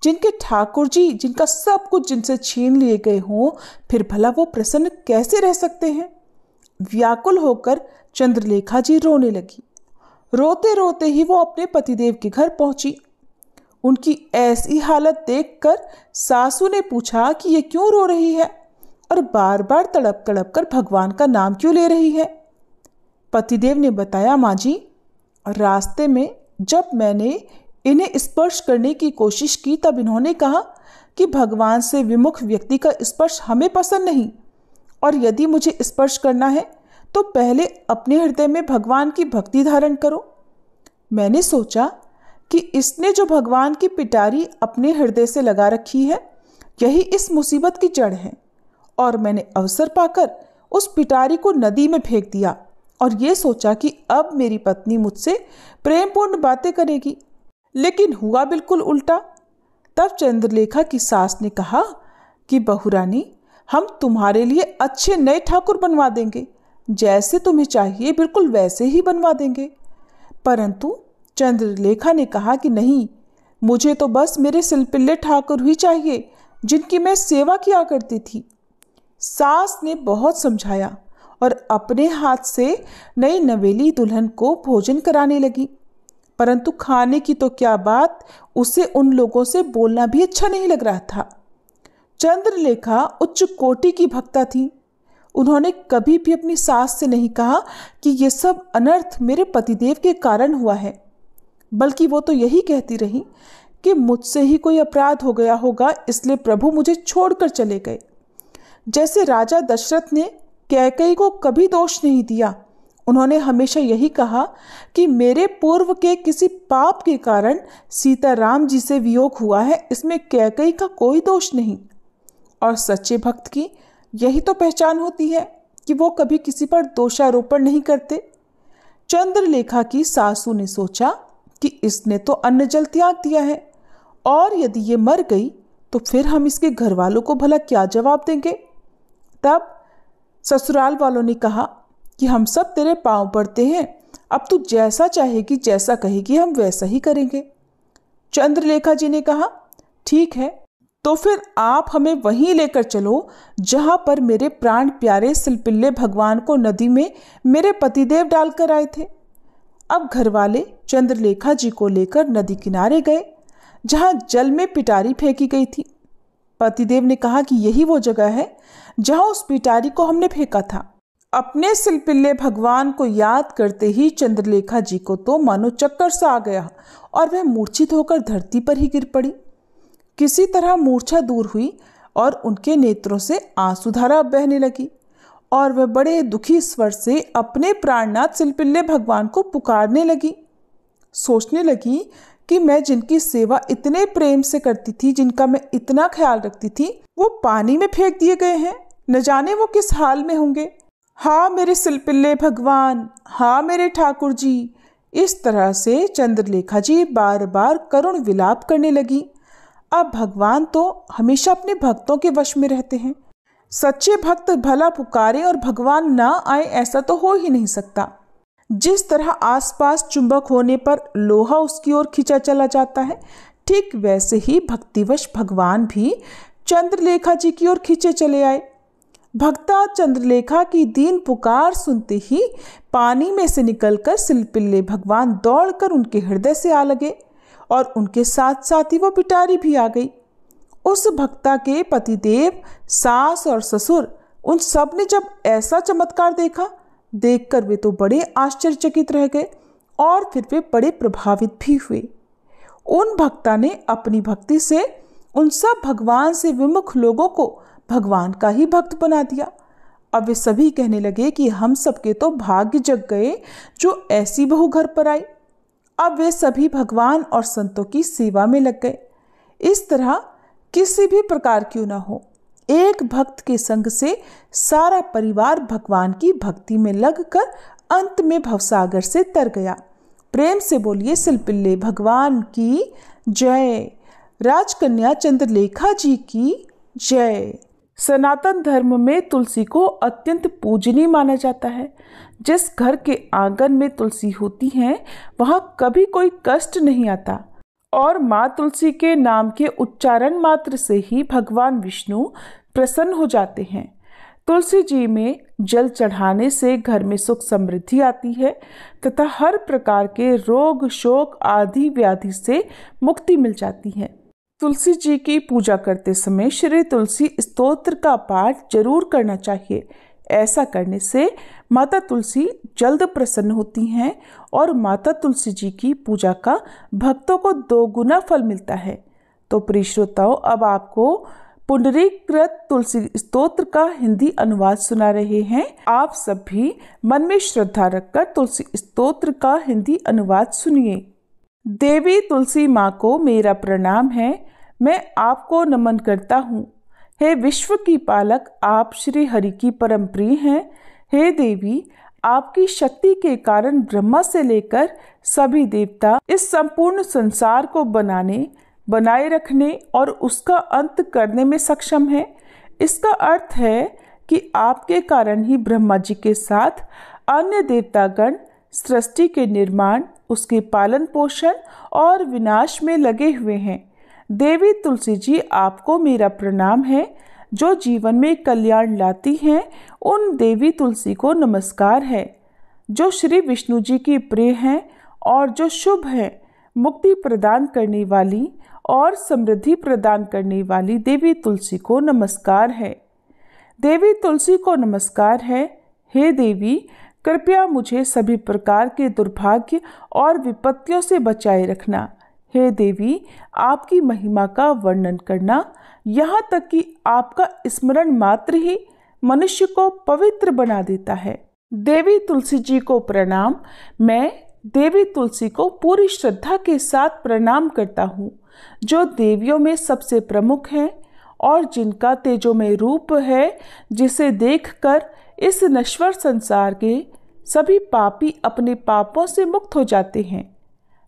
जिनके ठाकुर जी, जिनका सब कुछ जिनसे छीन लिए गए हों, फिर भला वो प्रसन्न कैसे रह सकते हैं। व्याकुल होकर चंद्रलेखा जी रोने लगी। रोते रोते ही वो अपने पतिदेव के घर पहुंची। उनकी ऐसी हालत देखकर सासू ने पूछा कि ये क्यों रो रही है और बार बार तड़प तड़प कर भगवान का नाम क्यों ले रही है। पतिदेव ने बताया, माँ जी, रास्ते में जब मैंने इन्हें स्पर्श करने की कोशिश की तब इन्होंने कहा कि भगवान से विमुख व्यक्ति का स्पर्श हमें पसंद नहीं, और यदि मुझे स्पर्श करना है तो पहले अपने हृदय में भगवान की भक्ति धारण करो। मैंने सोचा कि इसने जो भगवान की पिटारी अपने हृदय से लगा रखी है यही इस मुसीबत की जड़ है, और मैंने अवसर पाकर उस पिटारी को नदी में फेंक दिया और ये सोचा कि अब मेरी पत्नी मुझसे प्रेमपूर्ण बातें करेगी, लेकिन हुआ बिल्कुल उल्टा। तब चंद्रलेखा की सास ने कहा कि बहू रानी, हम तुम्हारे लिए अच्छे नए ठाकुर बनवा देंगे, जैसे तुम्हें चाहिए बिल्कुल वैसे ही बनवा देंगे। परंतु चंद्रलेखा ने कहा कि नहीं, मुझे तो बस मेरे सिलपिल्ले ठाकुर ही चाहिए जिनकी मैं सेवा किया करती थी। सास ने बहुत समझाया और अपने हाथ से नई नवेली दुल्हन को भोजन कराने लगी, परंतु खाने की तो क्या बात, उसे उन लोगों से बोलना भी अच्छा नहीं लग रहा था। चंद्रलेखा उच्च कोटि की भक्ता थी। उन्होंने कभी भी अपनी सास से नहीं कहा कि ये सब अनर्थ मेरे पतिदेव के कारण हुआ है, बल्कि वो तो यही कहती रही कि मुझसे ही कोई अपराध हो गया होगा, इसलिए प्रभु मुझे छोड़कर चले गए। जैसे राजा दशरथ ने कैकेयी को कभी दोष नहीं दिया, उन्होंने हमेशा यही कहा कि मेरे पूर्व के किसी पाप के कारण सीताराम जी से वियोग हुआ है, इसमें कैकेयी का कोई दोष नहीं। और सच्चे भक्त की यही तो पहचान होती है कि वो कभी किसी पर दोषारोपण नहीं करते। चंद्रलेखा की सासू ने सोचा कि इसने तो अन्न जल त्याग दिया है, और यदि ये मर गई तो फिर हम इसके घर वालों को भला क्या जवाब देंगे। तब ससुराल वालों ने कहा कि हम सब तेरे पांव पड़ते हैं, अब तू जैसा चाहेगी, जैसा कहेगी हम वैसा ही करेंगे। चंद्रलेखा जी ने कहा, ठीक है, तो फिर आप हमें वहीं लेकर चलो जहां पर मेरे प्राण प्यारे सिलपिल्ले भगवान को नदी में मेरे पतिदेव डालकर आए थे। अब घर वाले चंद्रलेखा जी को लेकर नदी किनारे गए जहां जल में पिटारी फेंकी गई थी। पतिदेव ने कहा कि यही वो जगह है जहां उस पिटारी को हमने फेंका था। अपने सिलपिल्ले भगवान को याद करते ही चंद्रलेखा जी को तो मानो चक्कर सा आ गया और वह मूर्छित होकर धरती पर ही गिर पड़ी। किसी तरह मूर्छा दूर हुई और उनके नेत्रों से आंसुधारा बहने लगी और वह बड़े दुखी स्वर से अपने प्राणनाथ सिलपिल्ले भगवान को पुकारने लगी। सोचने लगी कि मैं जिनकी सेवा इतने प्रेम से करती थी, जिनका मैं इतना ख्याल रखती थी, वो पानी में फेंक दिए गए हैं। न जाने वो किस हाल में होंगे। हाँ मेरे सिलपिल्ले भगवान, हाँ मेरे ठाकुर जी। इस तरह से चंद्रलेखा जी बार बार करुण विलाप करने लगी। अब भगवान तो हमेशा अपने भक्तों के वश में रहते हैं। सच्चे भक्त भला पुकारे और भगवान ना आए, ऐसा तो हो ही नहीं सकता। जिस तरह आसपास चुंबक होने पर लोहा उसकी ओर खींचा चला जाता है, ठीक वैसे ही भक्तिवश भगवान भी चंद्रलेखा जी की ओर खींचे चले आए। भक्ता चंद्रलेखा की दीन पुकार सुनते ही पानी में से निकलकर सिलपिल्ले भगवान दौड़कर उनके हृदय से आ लगे और उनके साथ साथ ही वो पिटारी भी आ गई। उस भक्ता के पतिदेव, सास और ससुर, उन सब ने जब ऐसा चमत्कार देखा, देखकर वे तो बड़े आश्चर्यचकित रह गए और फिर वे बड़े प्रभावित भी हुए। उन भक्ता ने अपनी भक्ति से उन सब भगवान से विमुख लोगों को भगवान का ही भक्त बना दिया। अब वे सभी कहने लगे कि हम सबके तो भाग्य जग गए जो ऐसी बहू घर पर आई। अब वे सभी भगवान और संतों की सेवा में लग गए। इस तरह किसी भी प्रकार क्यों ना हो, एक भक्त के संग से सारा परिवार भगवान की भक्ति में लगकर अंत में भवसागर से तर गया। प्रेम से बोलिए सिलपिल्ले भगवान की जय। राजकन्या चंद्रलेखा जी की जय। सनातन धर्म में तुलसी को अत्यंत पूजनीय माना जाता है। जिस घर के आंगन में तुलसी होती है वहां कभी कोई कष्ट नहीं आता और माँ तुलसी के नाम के उच्चारण मात्र से ही भगवान विष्णु प्रसन्न हो जाते हैं। तुलसी जी में जल चढ़ाने से घर में सुख समृद्धि आती है तथा हर प्रकार के रोग शोक आदि व्याधि से मुक्ति मिल जाती है। तुलसी जी की पूजा करते समय श्री तुलसी स्तोत्र का पाठ जरूर करना चाहिए। ऐसा करने से माता तुलसी जल्द प्रसन्न होती हैं और माता तुलसी जी की पूजा का भक्तों को 2 गुना फल मिलता है। तो प्रिय श्रोताओं, अब आपको पुंडरीकृत तुलसी स्तोत्र का हिंदी अनुवाद सुना रहे हैं। आप सब भी मन में श्रद्धा रखकर तुलसी स्तोत्र का हिंदी अनुवाद सुनिए। देवी तुलसी माँ को मेरा प्रणाम है, मैं आपको नमन करता हूँ। हे विश्व की पालक, आप श्री हरि की परम प्रिय हैं। हे देवी, आपकी शक्ति के कारण ब्रह्मा से लेकर सभी देवता इस संपूर्ण संसार को बनाए रखने और उसका अंत करने में सक्षम है। इसका अर्थ है कि आपके कारण ही ब्रह्मा जी के साथ अन्य देवतागण सृष्टि के निर्माण, उसके पालन पोषण और विनाश में लगे हुए हैं। देवी तुलसी जी, आपको मेरा प्रणाम है। जो जीवन में कल्याण लाती हैं उन देवी तुलसी को नमस्कार है। जो श्री विष्णु जी की प्रिय हैं और जो शुभ है, मुक्ति प्रदान करने वाली और समृद्धि प्रदान करने वाली देवी तुलसी को नमस्कार है। देवी तुलसी को नमस्कार है। हे देवी, कृपया मुझे सभी प्रकार के दुर्भाग्य और विपत्तियों से बचाए रखना। हे देवी, आपकी महिमा का वर्णन करना, यहाँ तक कि आपका स्मरण मात्र ही मनुष्य को पवित्र बना देता है। देवी तुलसी जी को प्रणाम। मैं देवी तुलसी को पूरी श्रद्धा के साथ प्रणाम करता हूँ, जो देवियों में सबसे प्रमुख है और जिनका तेजोमय रूप है, जिसे देखकर इस नश्वर संसार के सभी पापी अपने पापों से मुक्त हो जाते हैं।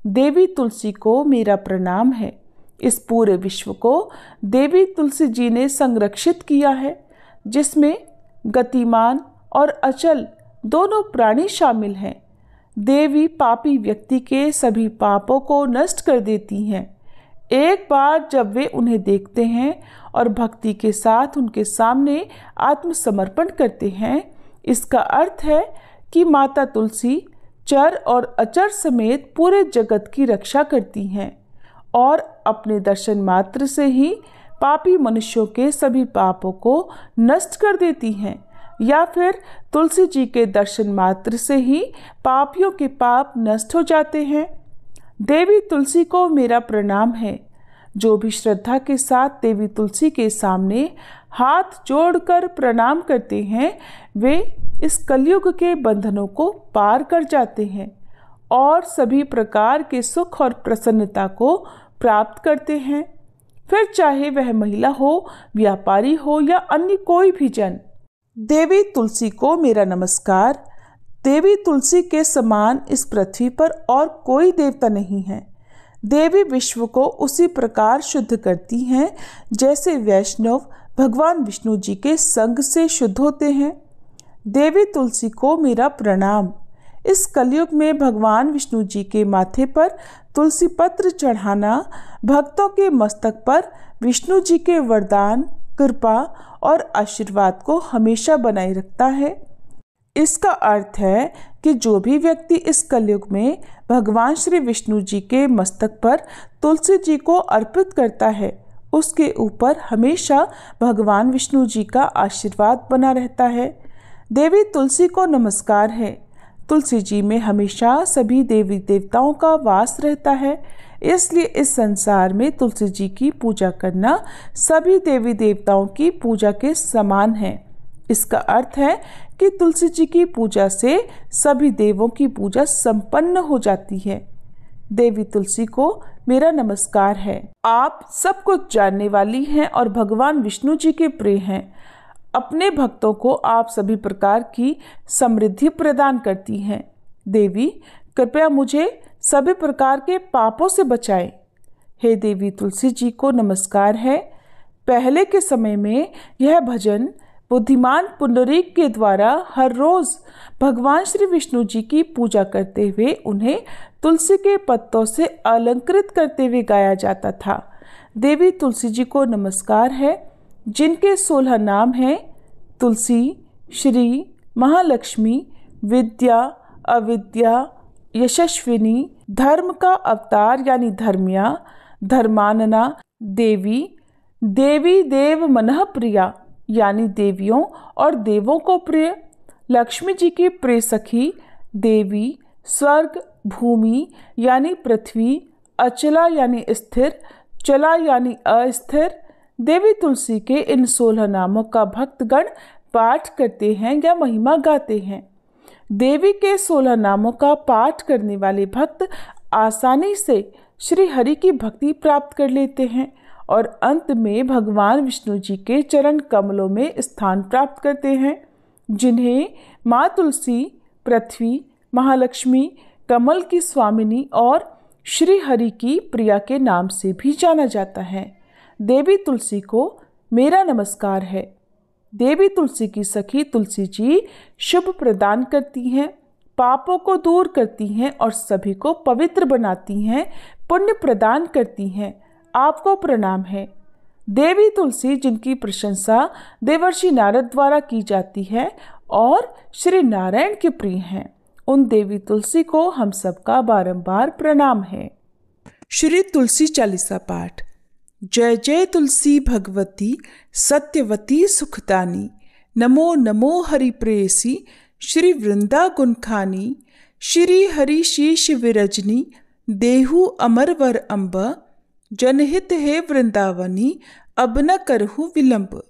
देवी तुलसी को मेरा प्रणाम है। इस पूरे विश्व को देवी तुलसी जी ने संरक्षित किया है, जिसमें गतिमान और अचल दोनों प्राणी शामिल हैं। देवी पापी व्यक्ति के सभी पापों को नष्ट कर देती हैं। एक बार जब वे उन्हें देखते हैं और भक्ति के साथ उनके सामने आत्मसमर्पण करते हैं, इसका अर्थ है कि माता तुलसी चर और अचर समेत पूरे जगत की रक्षा करती हैं और अपने दर्शन मात्र से ही पापी मनुष्यों के सभी पापों को नष्ट कर देती हैं, या फिर तुलसी जी के दर्शन मात्र से ही पापियों के पाप नष्ट हो जाते हैं। देवी तुलसी को मेरा प्रणाम है। जो भी श्रद्धा के साथ देवी तुलसी के सामने हाथ जोड़कर प्रणाम करते हैं, वे इस कलयुग के बंधनों को पार कर जाते हैं और सभी प्रकार के सुख और प्रसन्नता को प्राप्त करते हैं। फिर चाहे वह महिला हो, व्यापारी हो या अन्य कोई भी जन। देवी तुलसी को मेरा नमस्कार। देवी तुलसी के समान इस पृथ्वी पर और कोई देवता नहीं है। देवी विश्व को उसी प्रकार शुद्ध करती हैं जैसे वैष्णव भगवान विष्णु जी के संग से शुद्ध होते हैं। देवी तुलसी को मेरा प्रणाम। इस कलयुग में भगवान विष्णु जी के माथे पर तुलसी पत्र चढ़ाना भक्तों के मस्तक पर विष्णु जी के वरदान, कृपा और आशीर्वाद को हमेशा बनाए रखता है। इसका अर्थ है कि जो भी व्यक्ति इस कलयुग में भगवान श्री विष्णु जी के मस्तक पर तुलसी जी को अर्पित करता है, उसके ऊपर हमेशा भगवान विष्णु जी का आशीर्वाद बना रहता है। देवी तुलसी को नमस्कार है। तुलसी जी में हमेशा सभी देवी देवताओं का वास रहता है, इसलिए इस संसार में तुलसी जी की पूजा करना सभी देवी देवताओं की पूजा के समान है। इसका अर्थ है कि तुलसी जी की पूजा से सभी देवों की पूजा संपन्न हो जाती है। देवी तुलसी को मेरा नमस्कार है। आप सब कुछ जानने वाली हैं और भगवान विष्णु जी के प्रिय हैं। अपने भक्तों को आप सभी प्रकार की समृद्धि प्रदान करती हैं। देवी, कृपया मुझे सभी प्रकार के पापों से बचाएं। हे देवी तुलसी जी को नमस्कार है। पहले के समय में यह भजन बुद्धिमान पुंडरीक के द्वारा हर रोज भगवान श्री विष्णु जी की पूजा करते हुए उन्हें तुलसी के पत्तों से अलंकृत करते हुए गाया जाता था। देवी तुलसी जी को नमस्कार है, जिनके 16 नाम हैं तुलसी, श्री, महालक्ष्मी, विद्या, अविद्या, यशस्विनी, धर्म का अवतार यानी धर्म्या, धर्मानना, देवी, देवी देव मनः प्रिया यानी देवियों और देवों को प्रिय, लक्ष्मी जी की प्रिय सखी, देवी, स्वर्ग, भूमि यानी पृथ्वी, अचला यानी स्थिर, चला यानी अस्थिर। देवी तुलसी के इन 16 नामों का भक्तगण पाठ करते हैं या महिमा गाते हैं। देवी के 16 नामों का पाठ करने वाले भक्त आसानी से श्री हरि की भक्ति प्राप्त कर लेते हैं और अंत में भगवान विष्णु जी के चरण कमलों में स्थान प्राप्त करते हैं, जिन्हें माँ तुलसी, पृथ्वी, महालक्ष्मी, कमल की स्वामिनी और श्री हरि की प्रिया के नाम से भी जाना जाता है। देवी तुलसी को मेरा नमस्कार है। देवी तुलसी की सखी तुलसी जी शुभ प्रदान करती हैं, पापों को दूर करती हैं और सभी को पवित्र बनाती हैं, पुण्य प्रदान करती हैं। आपको प्रणाम है। देवी तुलसी जिनकी प्रशंसा देवर्षि नारद द्वारा की जाती है और श्री नारायण के प्रिय हैं, उन देवी तुलसी को हम सबका बारंबार प्रणाम है। श्री तुलसी चालीसा पाठ। जय जय तुलसी भगवती सत्यवती सुखदानी, नमो नमो हरि प्रेयसी श्री वृंदा गुणखानी, श्री हरि शीश विरजनी देहु अमरवर अम्ब, जनहित है वृंदावनी अब न करहु विलंब।